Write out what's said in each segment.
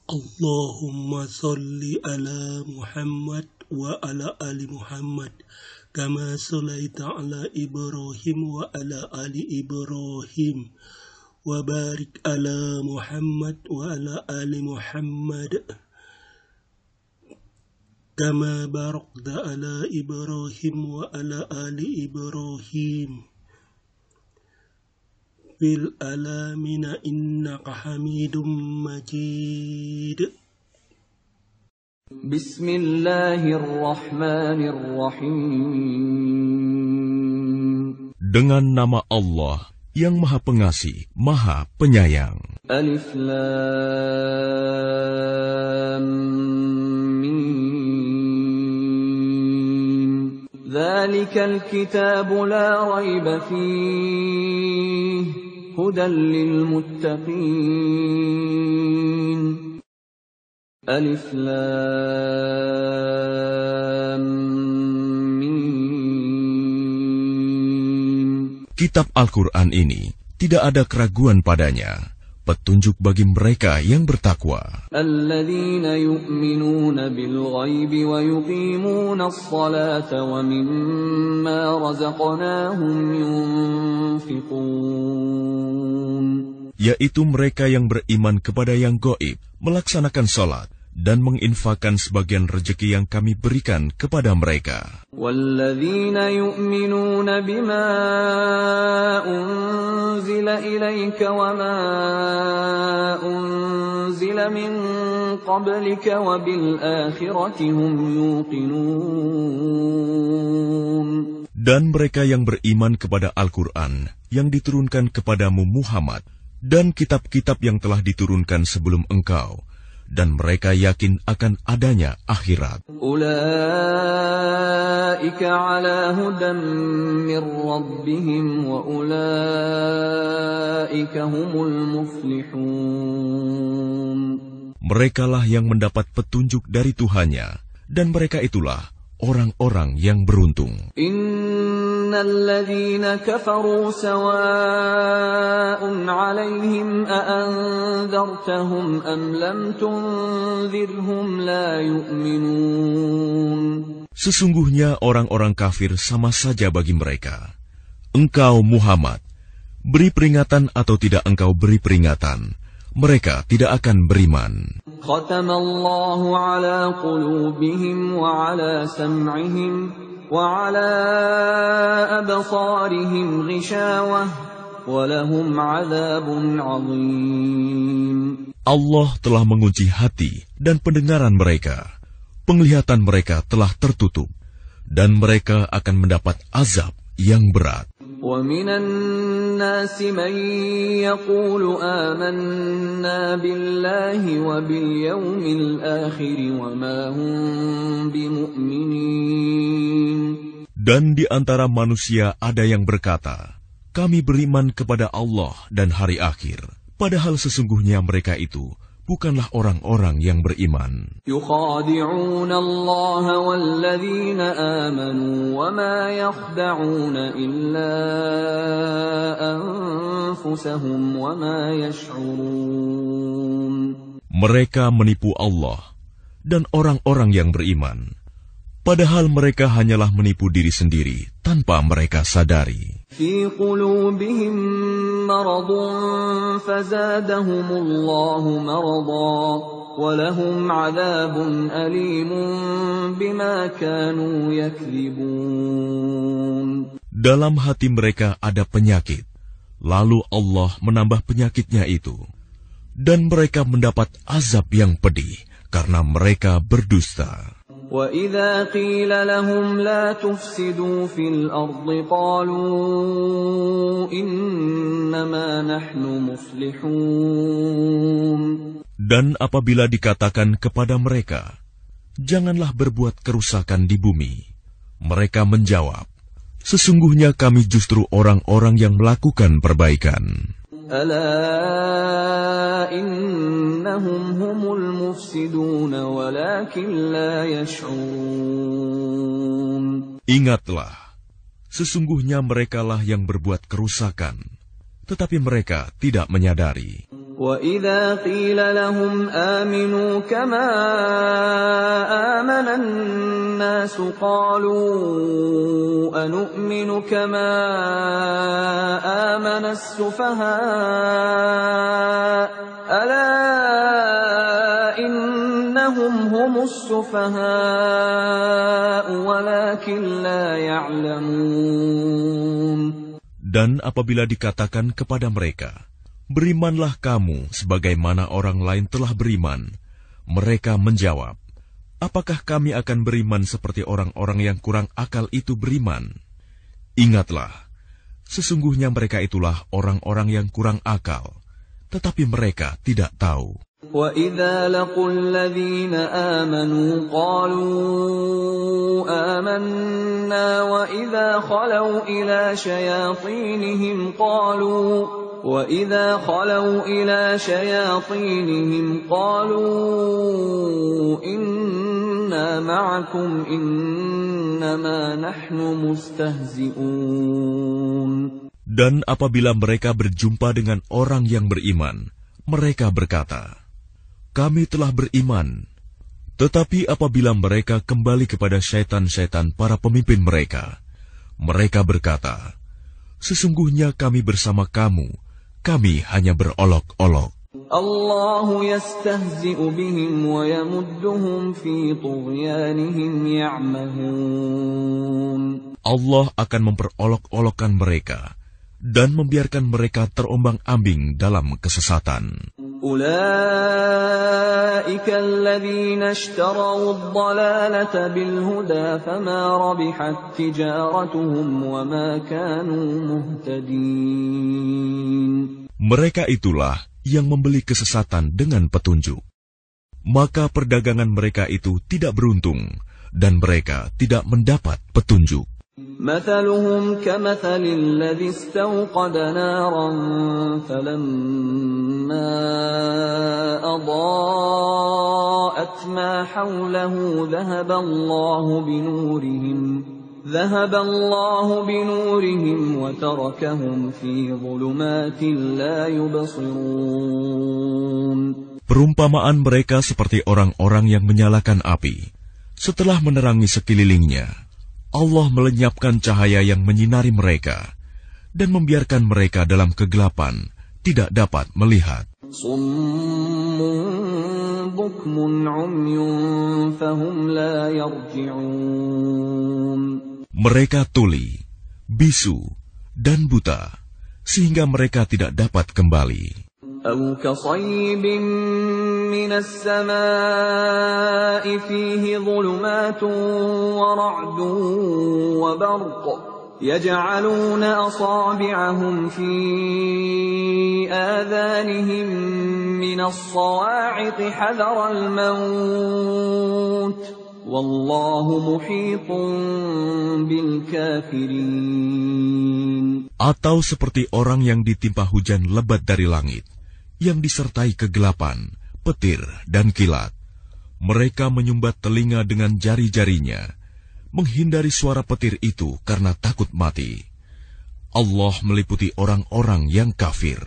Allahumma salli ala Muhammad wa ala ali Muhammad kama sallaita ala Ibrahim wa ala ali Ibrahim wa barik ala Muhammad wa ala ali Muhammad kama barakta ala Ibrahim wa ala ali Ibrahim fil alamina innaka hamidum majid. Bismillahirrahmanirrahim. Dengan nama Allah yang Maha Pengasih, Maha Penyayang. Alif Lam Mim. Dzalikal kitabu la raiba fihi hudan lil muttaqin. Alif Lam Mim. Kitab Al-Quran ini tidak ada keraguan padanya, petunjuk bagi mereka yang bertakwa. Alladzina yu'minuna bil ghaibi wa yuqimuna as-salata wa mimma razaqnahum yunfiqun. Yaitu mereka yang beriman kepada yang gaib, melaksanakan salat, dan menginfakkan sebagian rezeki yang kami berikan kepada mereka. Walladzina yu'minuna bima unzila ilaika wa ma unzila min qablika wa bil akhirati hum yuqinun. Dan mereka yang beriman kepada Al-Quran yang diturunkan kepadamu Muhammad dan kitab-kitab yang telah diturunkan sebelum engkau, dan mereka yakin akan adanya akhirat. Ulaika ala hudan min rabbihim wa ulaika humul muflihun. Merekalah yang mendapat petunjuk dari Tuhannya, dan mereka itulah orang-orang yang beruntung. Innal ladzina kafaru sawa'un 'alaihim a anzartahum am lam tunzirhum la yu'minun. Sesungguhnya orang-orang kafir sama saja bagi mereka. Engkau Muhammad, beri peringatan atau tidak engkau beri peringatan, mereka tidak akan beriman. Khatamallahu ala qulubihim wa ala sam'ihim wa ala absarihim ghishawah wa lahum 'adzabun 'adzim. Allah telah mengunci hati dan pendengaran mereka. Penglihatan mereka telah tertutup, dan mereka akan mendapat azab yang berat. وَمِنَ النَّاسِ مَن يَقُولُ آمَنَّا بِاللَّهِ وَبِالْيَوْمِ الْآخِرِ وَمَا هُمْ بِمُؤْمِنِينَ. Dan di antara manusia ada yang berkata, kami beriman kepada Allah dan hari akhir, padahal sesungguhnya mereka itu bukanlah orang-orang yang beriman. يُخَادِعُونَ اللَّهَ وَالَّذِينَ آمَنُوا وَمَا يَخْدَعُونَ إِلَّا أَنفُسَهُمْ وَمَا يَشْعُرُونَ. Mereka menipu Allah dan orang-orang yang beriman, padahal mereka hanyalah menipu diri sendiri tanpa mereka sadari. في قلوبهم مرض فزادهم الله مرضا ولهم عذاب أليم بما كانوا يكذبون. Dalam hati mereka ada penyakit, lalu Allah menambah penyakitnya itu, dan mereka mendapat azab yang pedih karena mereka berdusta. وَإِذَا قِيلَ لَهُمْ لَا تُفْسِدُوا فِي الْأَرْضِ قَالُوا إِنَّمَا نَحْنُ مُصْلِحُونَ. Dan apabila dikatakan kepada mereka, janganlah berbuat kerusakan di bumi, mereka menjawab, sesungguhnya kami justru orang-orang yang melakukan perbaikan. ألا إنهم هم المفسدون ولكن لا يشعرون. Ingatlah, sesungguhnya merekalah yang berbuat kerusakan, tetapi mereka tidak menyadari. وَإِذَا قِيلَ لَهُمْ آمِنُوا كَمَا آمَنَ النَّاسُ قَالُوا أَنُؤْمِنُ كَمَا آمَنَ السُّفَهَاءُ أَلَا إِنَّهُمْ هُمُ السُّفَهَاءُ وَلَكِنْ لَا يَعْلَمُونَ. Dan apabila dikatakan kepada mereka, berimanlah kamu sebagaimana orang lain telah beriman, mereka menjawab, apakah kami akan beriman seperti orang-orang yang kurang akal itu beriman? Ingatlah, sesungguhnya mereka itulah orang-orang yang kurang akal, tetapi mereka tidak tahu. وَإِذَا لَقُوا الَّذِينَ آمَنُوا قَالُوا آمَنَّا وَإِذَا خَلَوْا إِلَى شَيَاطِينِهِمْ قَالُوا إِنَّا مَعَكُمْ إِنَّمَا نَحْنُ مُسْتَهْزِئُونَ. Dan apabila mereka berjumpa dengan orang yang beriman, mereka berkata, kami telah beriman. Tetapi apabila mereka kembali kepada syaitan-syaitan para pemimpin mereka, mereka berkata, sesungguhnya kami bersama kamu, kami hanya berolok-olok. Allahu yastahzi'u bihim wa yamudduhum fi tughyanihim ya'mahun. Allah akan memperolok-olokkan mereka dan membiarkan mereka terombang-ambing dalam kesesatan. أولئك الذين اشتروا الضلالة بالهدى فما ربحت تجارتهم وما كانوا مهتدين. Mereka itulah yang membeli kesesatan dengan petunjuk. Maka perdagangan mereka itu tidak beruntung dan mereka tidak mendapat petunjuk. مثلهم كمثل الذي استوقد نارا فلما أضاءت ما حوله ذهب الله بنورهم وتركهم في ظلمات لا يبصرون. Perumpamaan mereka seperti orang-orang yang menyalakan api. Setelah menerangi sekelilingnya, Allah melenyapkan cahaya yang menyinari mereka dan membiarkan mereka dalam kegelapan, tidak dapat melihat. Summun bukmun umyun fahum la yarji'un. Mereka tuli, bisu, dan buta, sehingga mereka tidak dapat kembali. أو كصيب من السماء فيه ظلمات ورعد وبرق يجعلون أصابعهم في آذانهم من الصواعق حذر الموت والله محيط بالكافرين. Atau seperti orang yang ditimpa hujan lebat dari langit, yang disertai kegelapan, petir, dan kilat. Mereka menyumbat telinga dengan jari-jarinya, menghindari suara petir itu karena takut mati. Allah meliputi orang-orang yang kafir.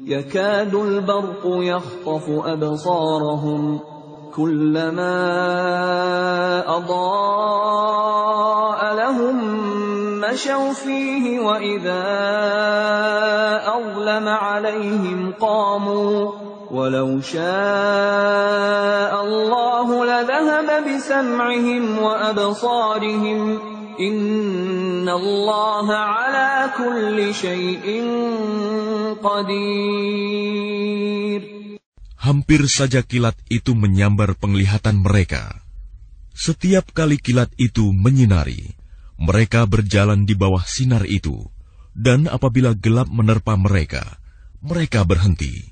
Yakadul barqu yakhtafu absarahum, kullama adaa lahum mashaw fihi wa idza أظلم عليهم قاموا ولو شاء الله لذهب بسمعهم وأبصارهم إن الله على كل شيء قدير. Hampir saja kilat itu menyambar penglihatan mereka. Setiap kali kilat itu menyinari, mereka berjalan di bawah sinar itu. Dan apabila gelap menerpa mereka, mereka berhenti.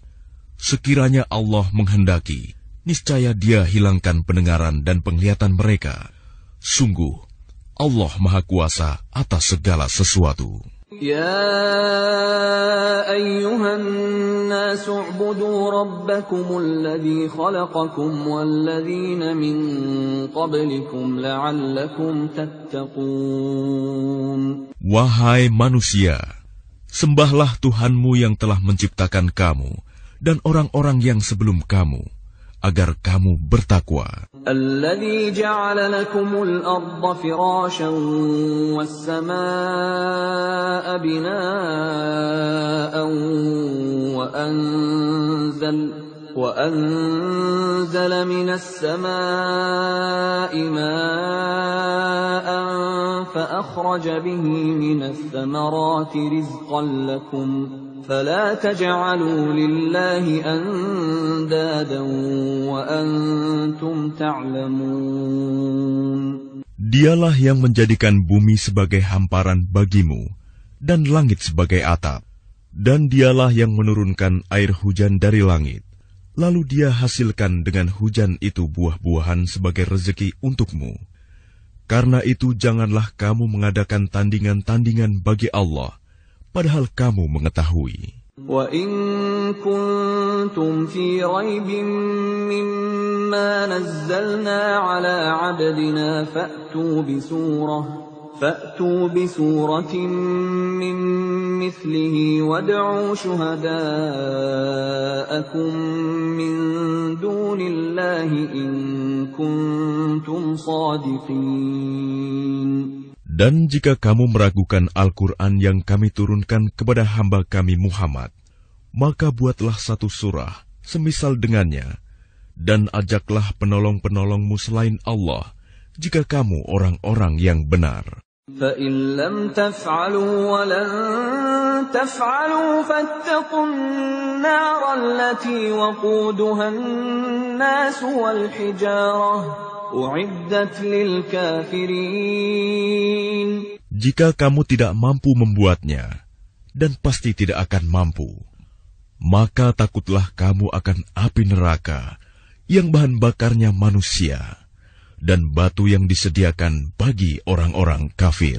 Sekiranya Allah menghendaki, niscaya Dia hilangkan pendengaran dan penglihatan mereka. Sungguh, Allah Maha Kuasa atas segala sesuatu. Ya ayyuhan nasu u'budu rabbakumul ladzi khalaqakum walladzina min qablikum la'allakum tattaqun. Wahai manusia, sembahlah Tuhanmu yang telah menciptakan kamu dan orang-orang yang sebelum kamu, agar kamu bertakwa. الذي جعل لكم الأرض فراشا والسماء بناء وأنزل من السماء ماء فأخرج به من الثمرات رزقا لكم فلا تجعلوا لله أندادا وأنتم تعلمون. Dialah yang menjadikan bumi sebagai hamparan bagimu dan langit sebagai atap. Dan dialah yang menurunkan air hujan dari langit. Lalu dia hasilkan dengan hujan itu buah-buahan sebagai rezeki untukmu. Karena itu janganlah kamu mengadakan tandingan-tandingan bagi Allah, padahal kamu mengetahui. وَإِن كُنتُمْ فِي رَيْبٍ مِّمَّا نَزَّلْنَا عَلَىٰ عَبْدِنَا فَأْتُوا بِسُورَةٍ مِّن مِّثْلِهِ وَادْعُوا شُهَدَاءَكُم مِّن دُونِ اللَّهِ إِن كُنتُمْ صَادِقِينَ. Dan jika kamu meragukan Al-Quran yang kami turunkan kepada hamba kami Muhammad, maka buatlah satu surah semisal dengannya, dan ajaklah penolong-penolongmu selain Allah, jika kamu orang-orang yang benar. فَإِن لَّمْ تَفْعَلُوا وَلَن تَفْعَلُوا فَاتَّقُوا النَّارَ الَّتِي وَقُودُهَا النَّاسُ وَالْحِجَارَةُ أُعِدَّتْ لِلْكَافِرِينَ. Jika kamu tidak mampu membuatnya, dan pasti tidak akan mampu, maka takutlah kamu akan api neraka yang bahan bakarnya manusia dan batu yang disediakan bagi orang-orang kafir.